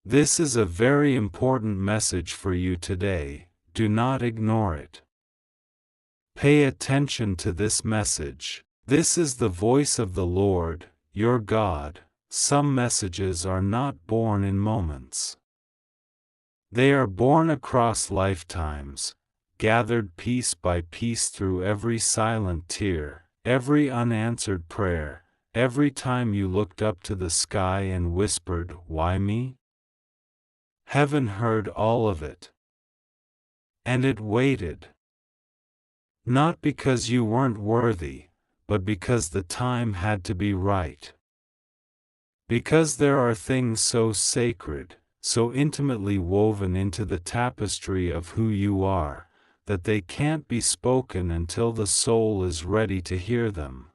This is a very important message for you today. Do not ignore it. Pay attention to this message. This is the voice of the Lord, your God. Some messages are not born in moments. They are born across lifetimes, gathered piece by piece through every silent tear, every unanswered prayer, every time you looked up to the sky and whispered, "Why me?" Heaven heard all of it. And it waited. Not because you weren't worthy, but because the time had to be right. Because there are things so sacred, so intimately woven into the tapestry of who you are, that they can't be spoken until the soul is ready to hear them.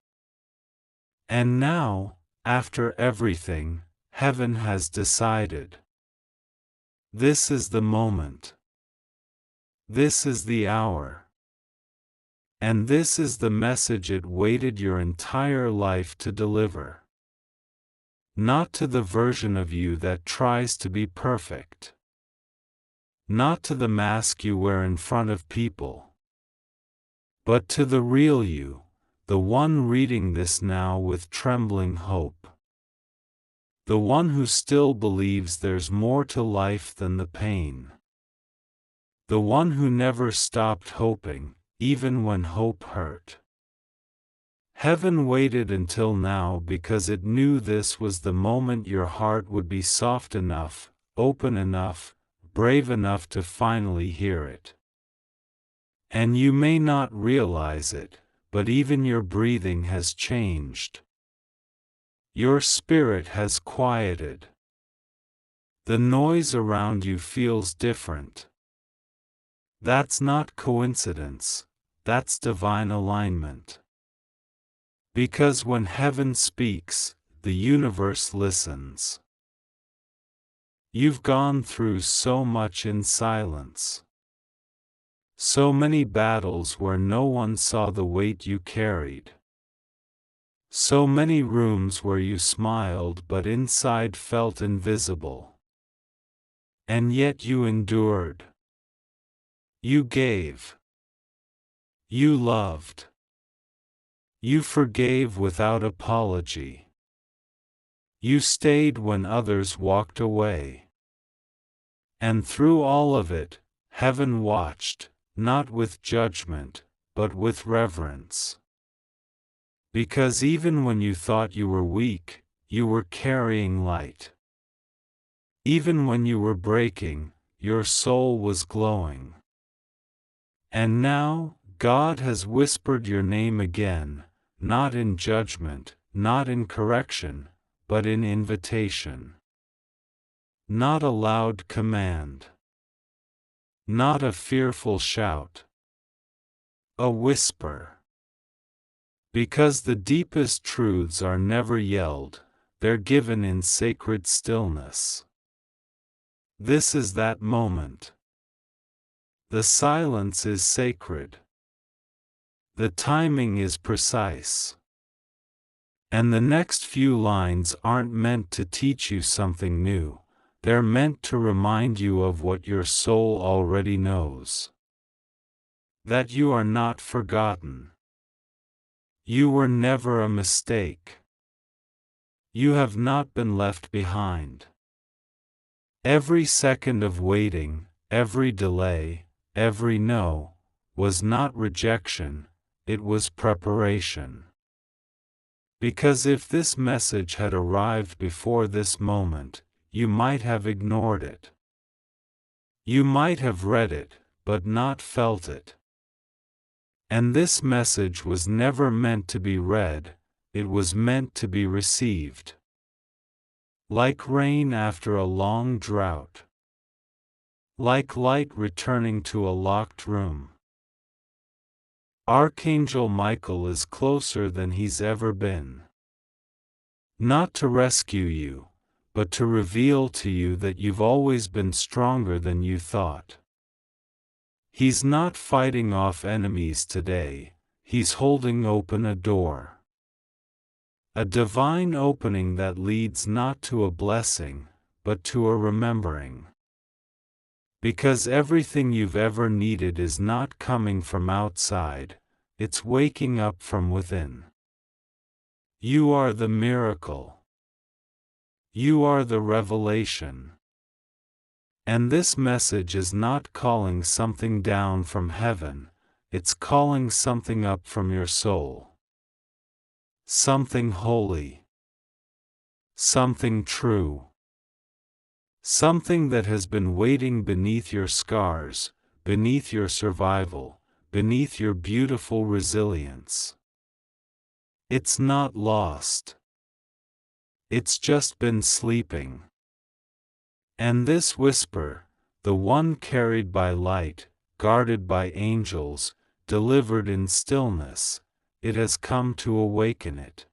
And now, after everything, heaven has decided. This is the moment. This is the hour. And this is the message it waited your entire life to deliver. Not to the version of you that tries to be perfect. Not to the mask you wear in front of people. But to the real you, the one reading this now with trembling hope. The one who still believes there's more to life than the pain. The one who never stopped hoping, even when hope hurt. Heaven waited until now because it knew this was the moment your heart would be soft enough, open enough, brave enough to finally hear it. And you may not realize it, but even your breathing has changed. Your spirit has quieted. The noise around you feels different. That's not coincidence. That's divine alignment. Because when heaven speaks, the universe listens. You've gone through so much in silence. So many battles where no one saw the weight you carried. So many rooms where you smiled but inside felt invisible. And yet you endured. You gave. You loved. You forgave without apology. You stayed when others walked away. And through all of it, heaven watched, not with judgment, but with reverence. Because even when you thought you were weak, you were carrying light. Even when you were breaking, your soul was glowing. And now, God has whispered your name again, not in judgment, not in correction, but in invitation. Not a loud command. Not a fearful shout. A whisper. Because the deepest truths are never yelled, they're given in sacred stillness. This is that moment. The silence is sacred. The timing is precise. And the next few lines aren't meant to teach you something new, they're meant to remind you of what your soul already knows. That you are not forgotten. You were never a mistake. You have not been left behind. Every second of waiting, every delay, every no, was not rejection, it was preparation. Because if this message had arrived before this moment, you might have ignored it. You might have read it, but not felt it. And this message was never meant to be read, it was meant to be received. Like rain after a long drought. Like light returning to a locked room. Archangel Michael is closer than he's ever been. Not to rescue you, but to reveal to you that you've always been stronger than you thought. He's not fighting off enemies today, he's holding open a door. A divine opening that leads not to a blessing, but to a remembering. Because everything you've ever needed is not coming from outside, it's waking up from within. You are the miracle. You are the revelation. And this message is not calling something down from heaven, it's calling something up from your soul. Something holy. Something true. Something that has been waiting beneath your scars, beneath your survival, beneath your beautiful resilience. It's not lost. It's just been sleeping. And this whisper, the one carried by light, guarded by angels, delivered in stillness, it has come to awaken it.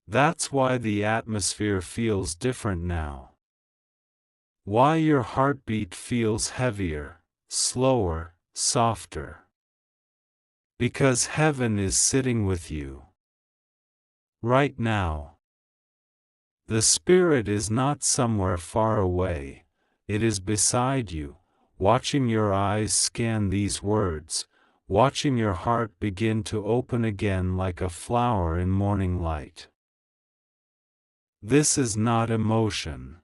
That's why the atmosphere feels different now. Why your heartbeat feels heavier, slower, softer. Because heaven is sitting with you. Right now. The Spirit is not somewhere far away, it is beside you, watching your eyes scan these words, watching your heart begin to open again like a flower in morning light. This is not emotion.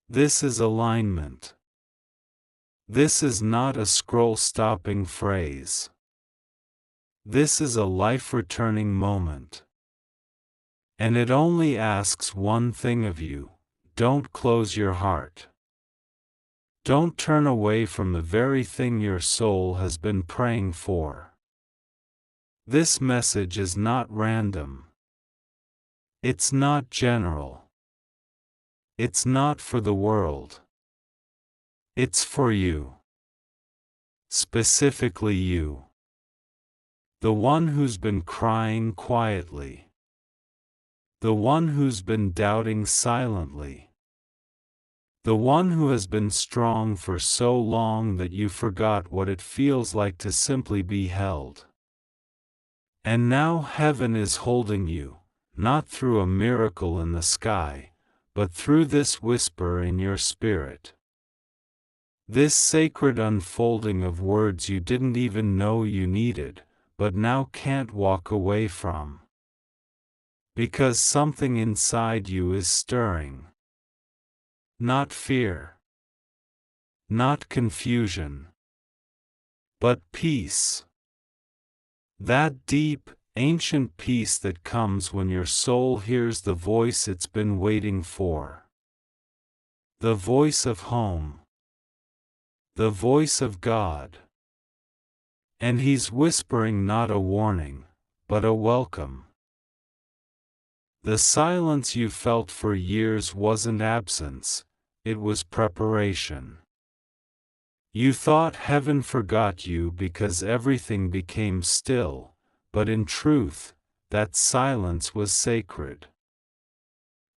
This is alignment. This is not a scroll-stopping phrase. This is a life-returning moment. And it only asks one thing of you: don't close your heart. Don't turn away from the very thing your soul has been praying for. This message is not random. It's not general. It's not for the world. It's for you. Specifically you. The one who's been crying quietly. The one who's been doubting silently. The one who has been strong for so long that you forgot what it feels like to simply be held. And now heaven is holding you, not through a miracle in the sky, but through this whisper in your spirit. This sacred unfolding of words you didn't even know you needed, but now can't walk away from. Because something inside you is stirring. Not fear. Not confusion. But peace. That deep, ancient peace that comes when your soul hears the voice it's been waiting for. The voice of home. The voice of God. And He's whispering not a warning, but a welcome. The silence you felt for years wasn't absence, it was preparation. You thought heaven forgot you because everything became still, but in truth, that silence was sacred.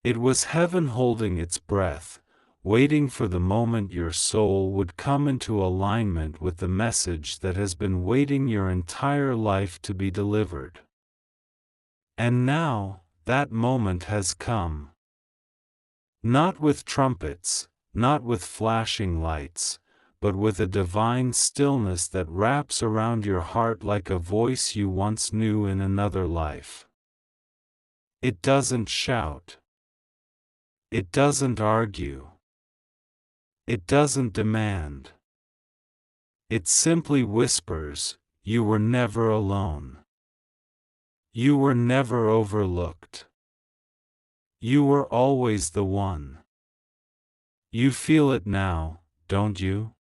It was heaven holding its breath, waiting for the moment your soul would come into alignment with the message that has been waiting your entire life to be delivered. And now, that moment has come. Not with trumpets, not with flashing lights, but with a divine stillness that wraps around your heart like a voice you once knew in another life. It doesn't shout. It doesn't argue. It doesn't demand. It simply whispers, "You were never alone. You were never overlooked. You were always the one." You feel it now, don't you?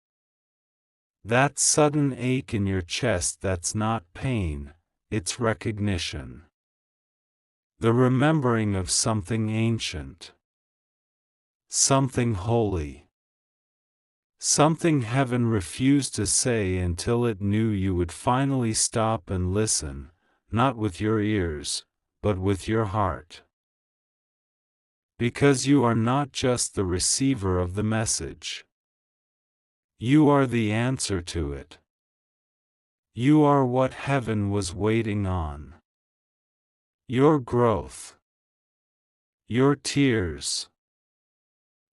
That sudden ache in your chest that's not pain, it's recognition. The remembering of something ancient. Something holy. Something heaven refused to say until it knew you would finally stop and listen, not with your ears, but with your heart. Because you are not just the receiver of the message. You are the answer to it. You are what heaven was waiting on. Your growth. Your tears.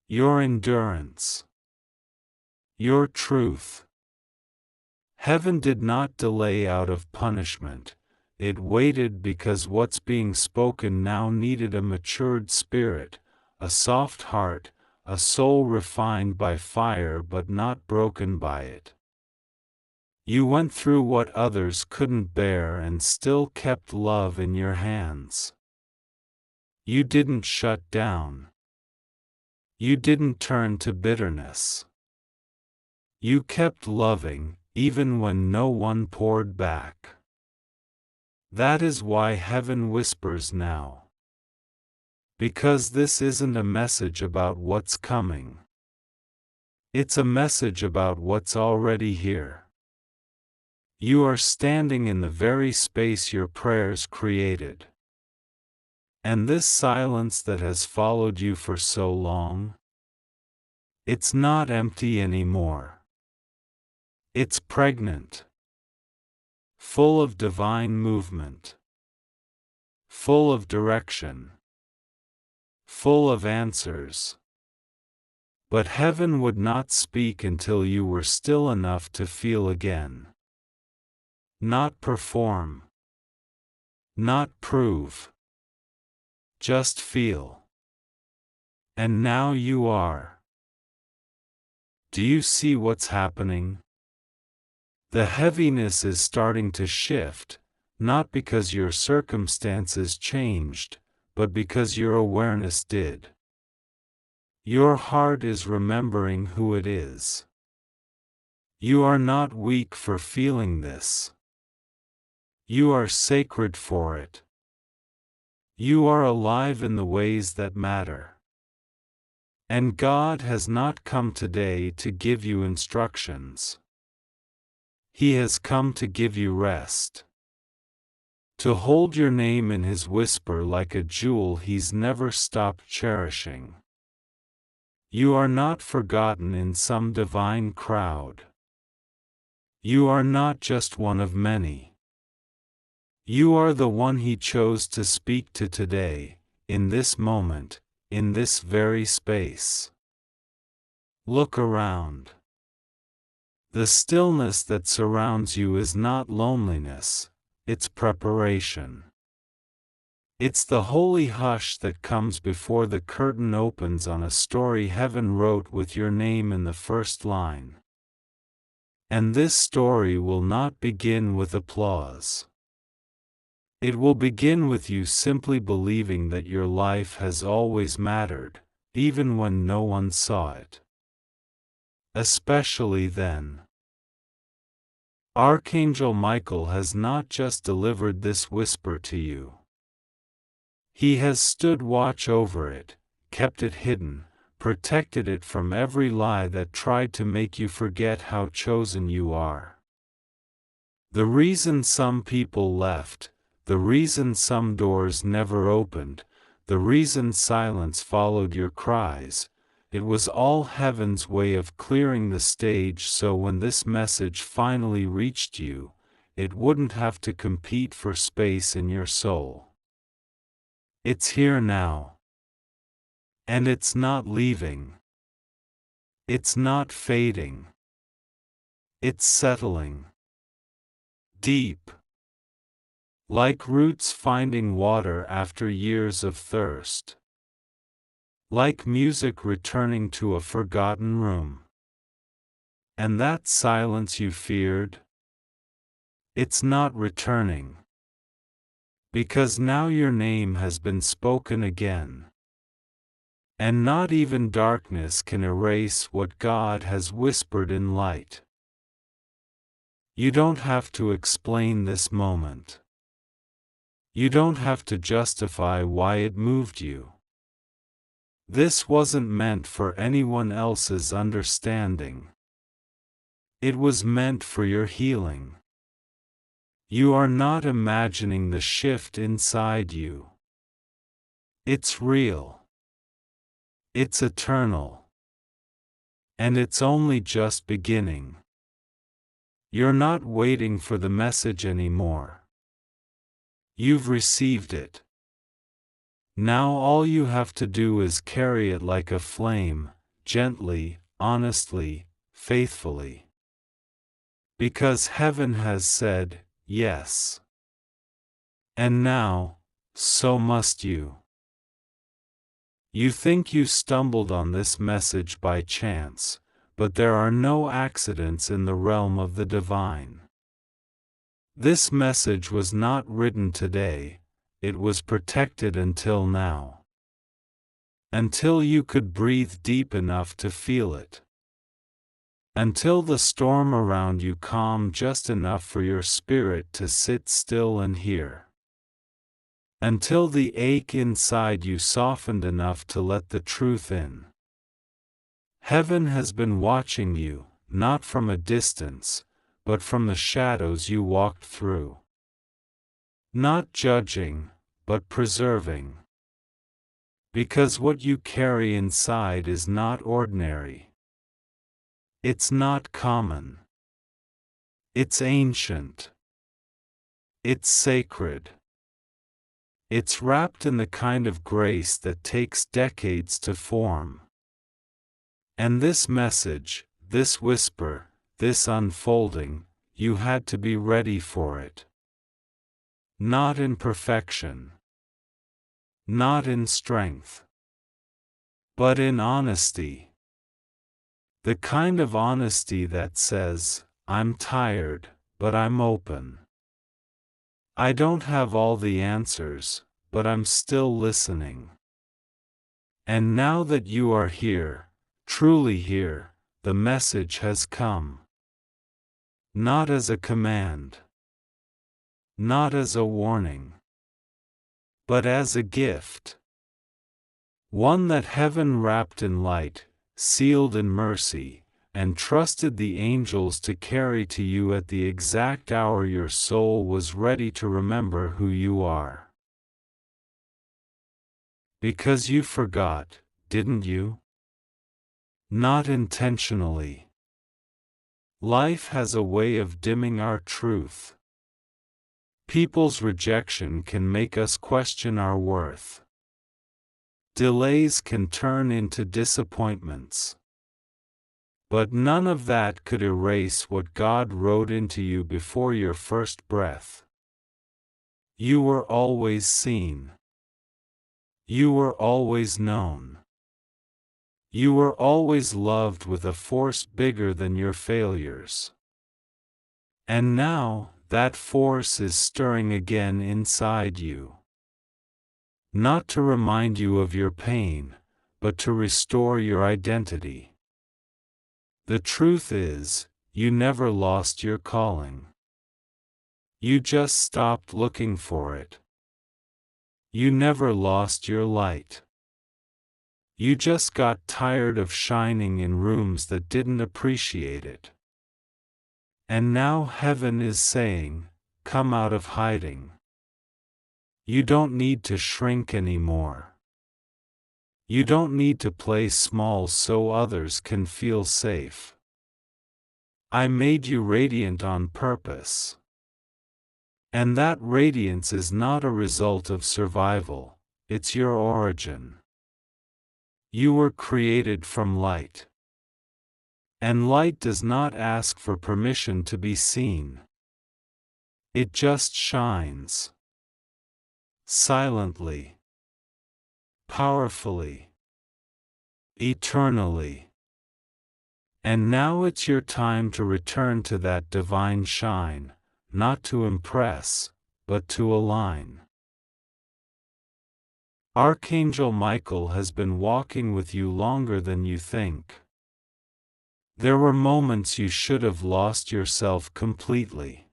your endurance, your truth. Heaven did not delay out of punishment, it waited because what's being spoken now needed a matured spirit, a soft heart, a soul refined by fire but not broken by it. You went through what others couldn't bear and still kept love in your hands. You didn't shut down. You didn't turn to bitterness. You kept loving, even when no one poured back. That is why heaven whispers now. Because this isn't a message about what's coming. It's a message about what's already here. You are standing in the very space your prayers created. And this silence that has followed you for so long, it's not empty anymore. It's pregnant, full of divine movement, full of direction, full of answers. But heaven would not speak until you were still enough to feel again. Not perform, not prove, just feel. And now you are. Do you see what's happening? The heaviness is starting to shift, not because your circumstances changed, but because your awareness did. Your heart is remembering who it is. You are not weak for feeling this. You are sacred for it. You are alive in the ways that matter. And God has not come today to give you instructions. He has come to give you rest. To hold your name in His whisper like a jewel He's never stopped cherishing. You are not forgotten in some divine crowd. You are not just one of many. You are the one He chose to speak to today, in this moment, in this very space. Look around. The stillness that surrounds you is not loneliness, it's preparation. It's the holy hush that comes before the curtain opens on a story heaven wrote with your name in the first line. And this story will not begin with applause. It will begin with you simply believing that your life has always mattered, even when no one saw it. Especially then. Archangel Michael has not just delivered this whisper to you. He has stood watch over it, kept it hidden, protected it from every lie that tried to make you forget how chosen you are. The reason some people left, the reason some doors never opened, the reason silence followed your cries, it was all heaven's way of clearing the stage so when this message finally reached you, it wouldn't have to compete for space in your soul. It's here now. And it's not leaving. It's not fading. It's settling. Deep. Like roots finding water after years of thirst. Like music returning to a forgotten room. And that silence you feared? It's not returning. Because now your name has been spoken again. And not even darkness can erase what God has whispered in light. You don't have to explain this moment. You don't have to justify why it moved you. This wasn't meant for anyone else's understanding. It was meant for your healing. You are not imagining the shift inside you. It's real. It's eternal. And it's only just beginning. You're not waiting for the message anymore. You've received it. Now all you have to do is carry it like a flame, gently, honestly, faithfully. Because heaven has said, yes. And now, so must you. You think you stumbled on this message by chance, but there are no accidents in the realm of the divine. This message was not written today, it was protected until now. Until you could breathe deep enough to feel it. Until the storm around you calmed just enough for your spirit to sit still and hear. Until the ache inside you softened enough to let the truth in. Heaven has been watching you, not from a distance, but from the shadows you walked through. Not judging, but preserving. Because what you carry inside is not ordinary. It's not common. It's ancient. It's sacred. It's wrapped in the kind of grace that takes decades to form. And this message, this whisper, this unfolding, you had to be ready for it. Not in perfection. Not in strength. But in honesty. The kind of honesty that says, I'm tired, but I'm open. I don't have all the answers, but I'm still listening. And now that you are here, truly here, the message has come. Not as a command. Not as a warning. But as a gift. One that heaven wrapped in light, sealed in mercy, and trusted the angels to carry to you at the exact hour your soul was ready to remember who you are. Because you forgot, didn't you? Not intentionally. Life has a way of dimming our truth. People's rejection can make us question our worth. Delays can turn into disappointments. But none of that could erase what God wrote into you before your first breath. You were always seen. You were always known. You were always loved with a force bigger than your failures. And now, that force is stirring again inside you. Not to remind you of your pain, but to restore your identity. The truth is, you never lost your calling. You just stopped looking for it. You never lost your light. You just got tired of shining in rooms that didn't appreciate it. And now heaven is saying, come out of hiding. You don't need to shrink anymore. You don't need to play small so others can feel safe. I made you radiant on purpose. And that radiance is not a result of survival, it's your origin. You were created from light. And light does not ask for permission to be seen. It just shines. Silently. Powerfully. Eternally. And now it's your time to return to that divine shine, not to impress, but to align. Archangel Michael has been walking with you longer than you think. There were moments you should have lost yourself completely.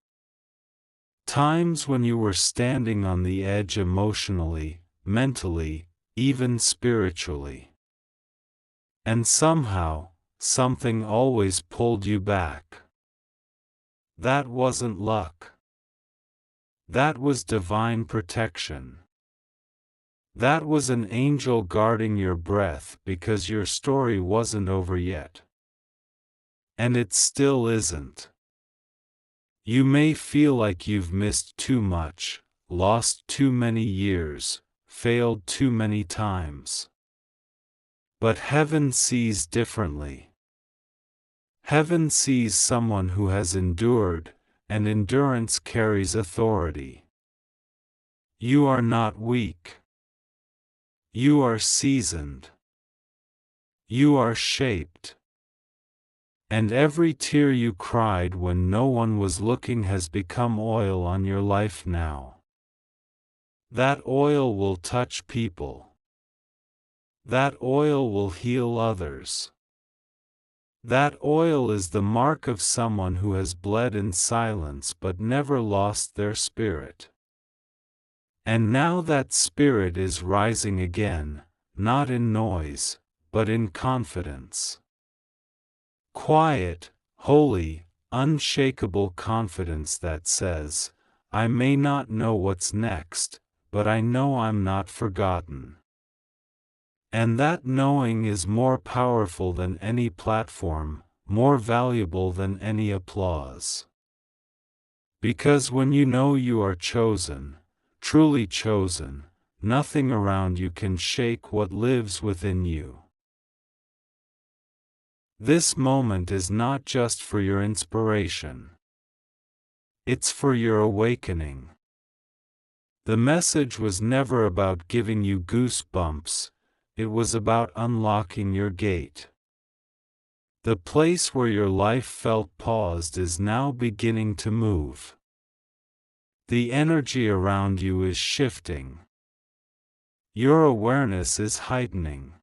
Times when you were standing on the edge emotionally, mentally, even spiritually. And somehow, something always pulled you back. That wasn't luck. That was divine protection. That was an angel guarding your breath because your story wasn't over yet. And it still isn't. You may feel like you've missed too much, lost too many years, failed too many times. But heaven sees differently. Heaven sees someone who has endured, and endurance carries authority. You are not weak. You are seasoned. You are shaped. And every tear you cried when no one was looking has become oil on your life now. That oil will touch people. That oil will heal others. That oil is the mark of someone who has bled in silence but never lost their spirit. And now that spirit is rising again, not in noise, but in confidence. Quiet, holy, unshakable confidence that says, I may not know what's next, but I know I'm not forgotten. And that knowing is more powerful than any platform, more valuable than any applause. Because when you know you are chosen, truly chosen, nothing around you can shake what lives within you. This moment is not just for your inspiration. It's for your awakening. The message was never about giving you goosebumps, it was about unlocking your gate. The place where your life felt paused is now beginning to move. The energy around you is shifting. Your awareness is heightening.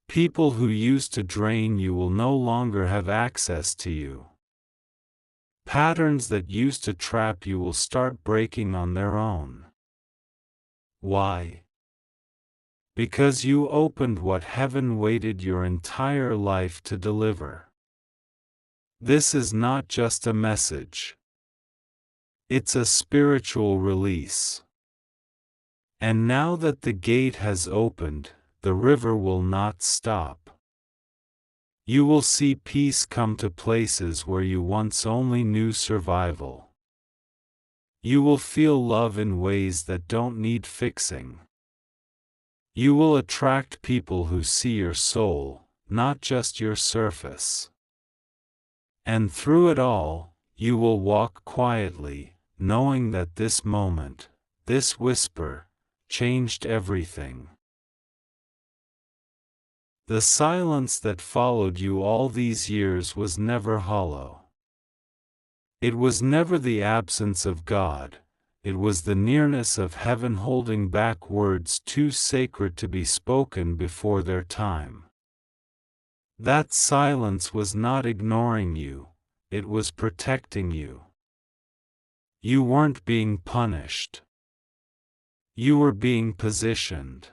People who used to drain you will no longer have access to you. Patterns that used to trap you will start breaking on their own. Why? Because you opened what heaven waited your entire life to deliver. This is not just a message. It's a spiritual release. And now that the gate has opened, the river will not stop. You will see peace come to places where you once only knew survival. You will feel love in ways that don't need fixing. You will attract people who see your soul, not just your surface. And through it all, you will walk quietly, knowing that this moment, this whisper, changed everything. The silence that followed you all these years was never hollow. It was never the absence of God, it was the nearness of heaven holding back words too sacred to be spoken before their time. That silence was not ignoring you, it was protecting you. You weren't being punished. You were being positioned.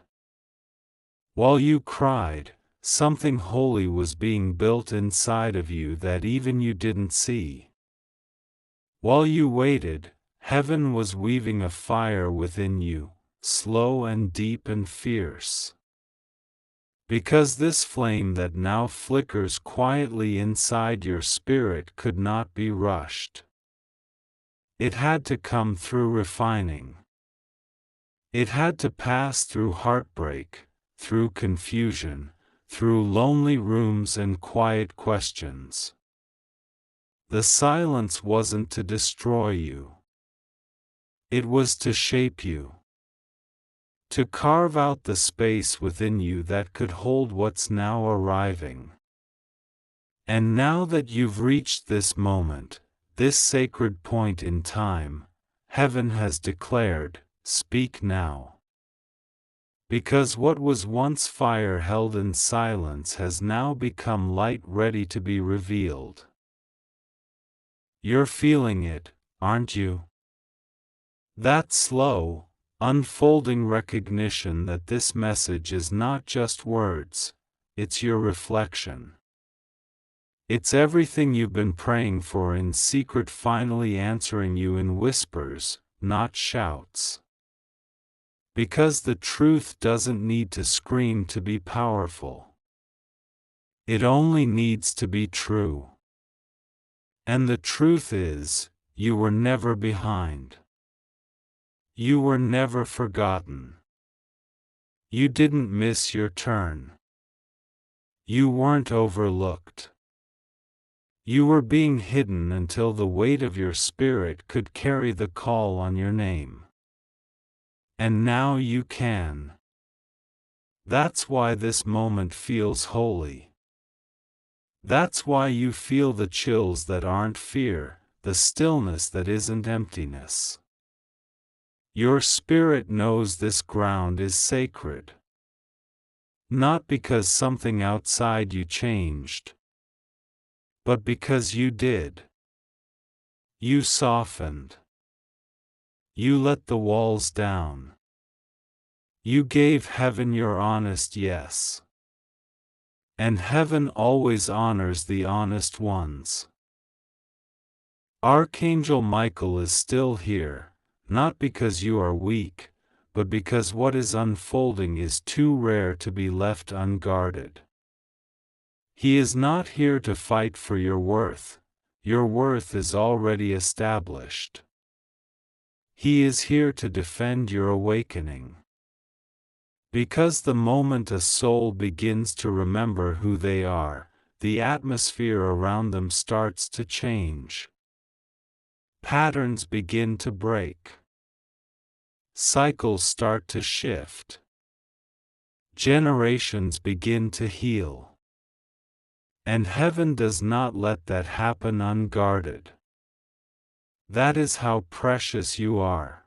While you cried, something holy was being built inside of you that even you didn't see. While you waited, heaven was weaving a fire within you, slow and deep and fierce. Because this flame that now flickers quietly inside your spirit could not be rushed. It had to come through refining. It had to pass through heartbreak, through confusion, through lonely rooms and quiet questions. The silence wasn't to destroy you. It was to shape you. To carve out the space within you that could hold what's now arriving. And now that you've reached this moment, this sacred point in time, heaven has declared, speak now. Because what was once fire held in silence has now become light ready to be revealed. You're feeling it, aren't you? That slow, unfolding recognition that this message is not just words, it's your reflection. It's everything you've been praying for in secret finally answering you in whispers, not shouts. Because the truth doesn't need to scream to be powerful. It only needs to be true. And the truth is, you were never behind. You were never forgotten. You didn't miss your turn. You weren't overlooked. You were being hidden until the weight of your spirit could carry the call on your name. And now you can. That's why this moment feels holy. That's why you feel the chills that aren't fear, the stillness that isn't emptiness. Your spirit knows this ground is sacred. Not because something outside you changed, but because you did. You softened. You let the walls down. You gave heaven your honest yes. And heaven always honors the honest ones. Archangel Michael is still here, not because you are weak, but because what is unfolding is too rare to be left unguarded. He is not here to fight for your worth is already established. He is here to defend your awakening. Because the moment a soul begins to remember who they are, the atmosphere around them starts to change. Patterns begin to break. Cycles start to shift. Generations begin to heal. And heaven does not let that happen unguarded. That is how precious you are.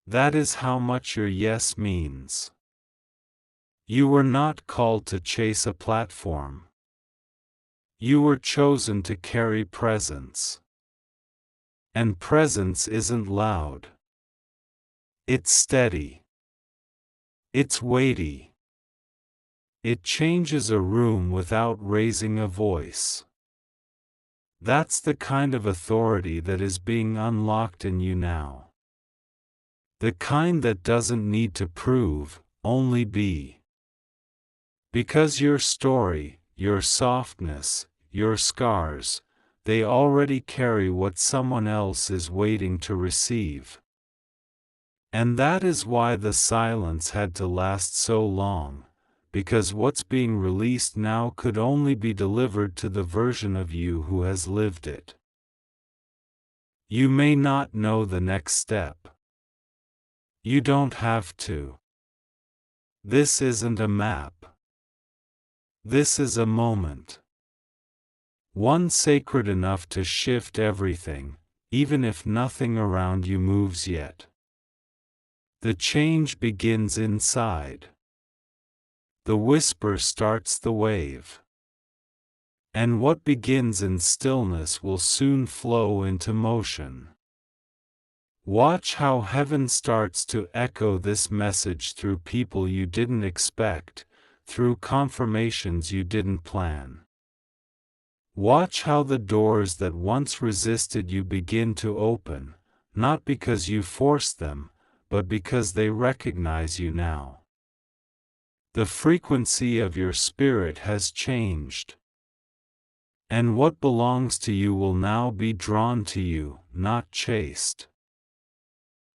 That is how much your yes means. You were not called to chase a platform. You were chosen to carry presence. And presence isn't loud. It's steady. It's weighty. It changes a room without raising a voice. That's the kind of authority that is being unlocked in you now. The kind that doesn't need to prove, only be. Because your story, your softness, your scars, they already carry what someone else is waiting to receive. And that is why the silence had to last so long, because what's being released now could only be delivered to the version of you who has lived it. You may not know the next step. You don't have to. This isn't a map. This is a moment. One sacred enough to shift everything, even if nothing around you moves yet. The change begins inside. The whisper starts the wave. And what begins in stillness will soon flow into motion. Watch how heaven starts to echo this message through people you didn't expect, through confirmations you didn't plan. Watch how the doors that once resisted you begin to open, not because you forced them, but because they recognize you now. The frequency of your spirit has changed. And what belongs to you will now be drawn to you, not chased.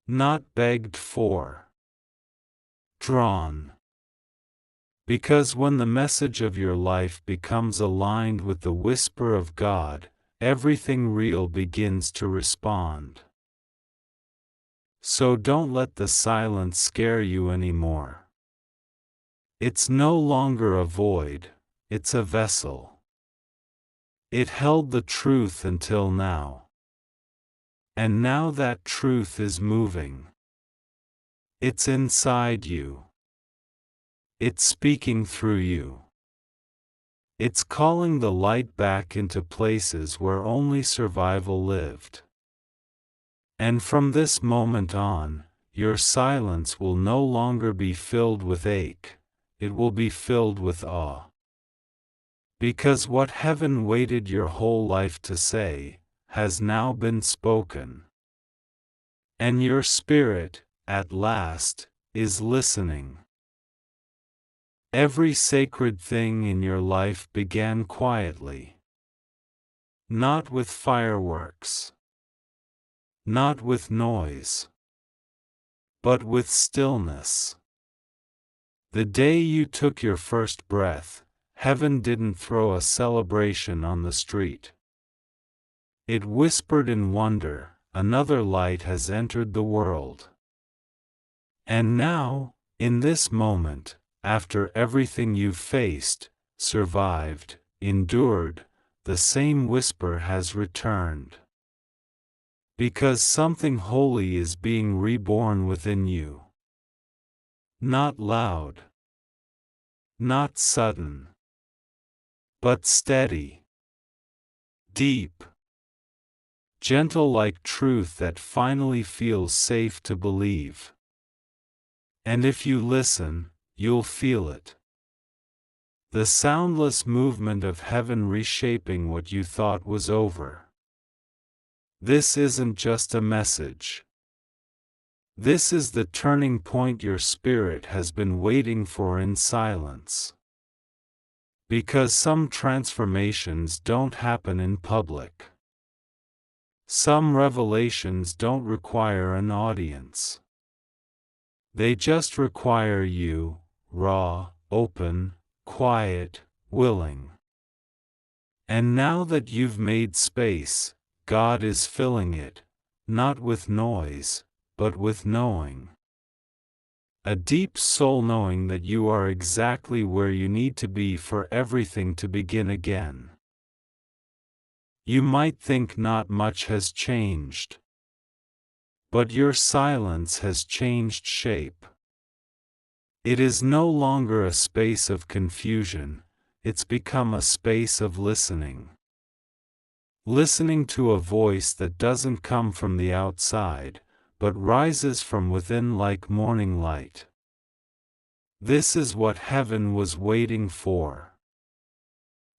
Not begged for. Drawn. Because when the message of your life becomes aligned with the whisper of God, everything real begins to respond. So don't let the silence scare you anymore. It's no longer a void, it's a vessel. It held the truth until now. And now that truth is moving. It's inside you. It's speaking through you. It's calling the light back into places where only survival lived. And from this moment on, your silence will no longer be filled with ache, it will be filled with awe. Because what heaven waited your whole life to say, has now been spoken. And your spirit, at last, is listening. Every sacred thing in your life began quietly. Not with fireworks. Not with noise. But with stillness. The day you took your first breath, Heaven didn't throw a celebration on the street. It whispered in wonder, another light has entered the world. And now, in this moment, after everything you've faced, survived, endured, the same whisper has returned. Because something holy is being reborn within you. Not loud. Not sudden. But steady. Deep. Gentle like truth that finally feels safe to believe. And if you listen, you'll feel it. The soundless movement of heaven reshaping what you thought was over. This isn't just a message. This is the turning point your spirit has been waiting for in silence. Because some transformations don't happen in public. Some revelations don't require an audience. They just require you, raw, open, quiet, willing. And now that you've made space, God is filling it, not with noise, but with knowing. A deep soul knowing that you are exactly where you need to be for everything to begin again. You might think not much has changed. But your silence has changed shape. It is no longer a space of confusion, it's become a space of listening. Listening to a voice that doesn't come from the outside, but rises from within like morning light. This is what heaven was waiting for.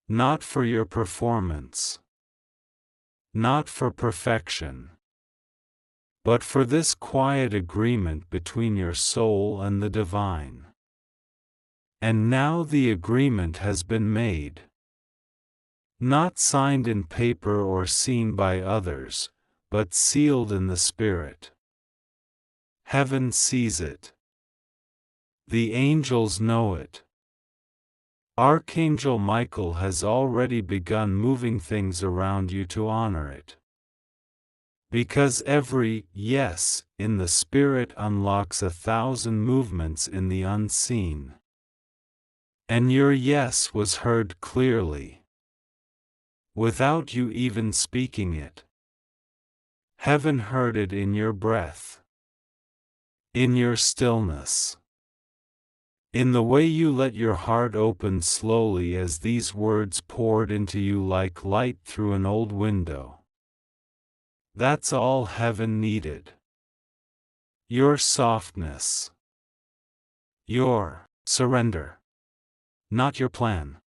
Not for your performance. Not for perfection. But for this quiet agreement between your soul and the divine. And now the agreement has been made. Not signed in paper or seen by others, but sealed in the Spirit. Heaven sees it. The angels know it. Archangel Michael has already begun moving things around you to honor it. Because every yes in the Spirit unlocks 1,000 movements in the unseen. And your yes was heard clearly. Without you even speaking it. Heaven heard it in your breath. In your stillness. In the way you let your heart open slowly as these words poured into you like light through an old window. That's all heaven needed. Your softness. Your surrender. Not your plan.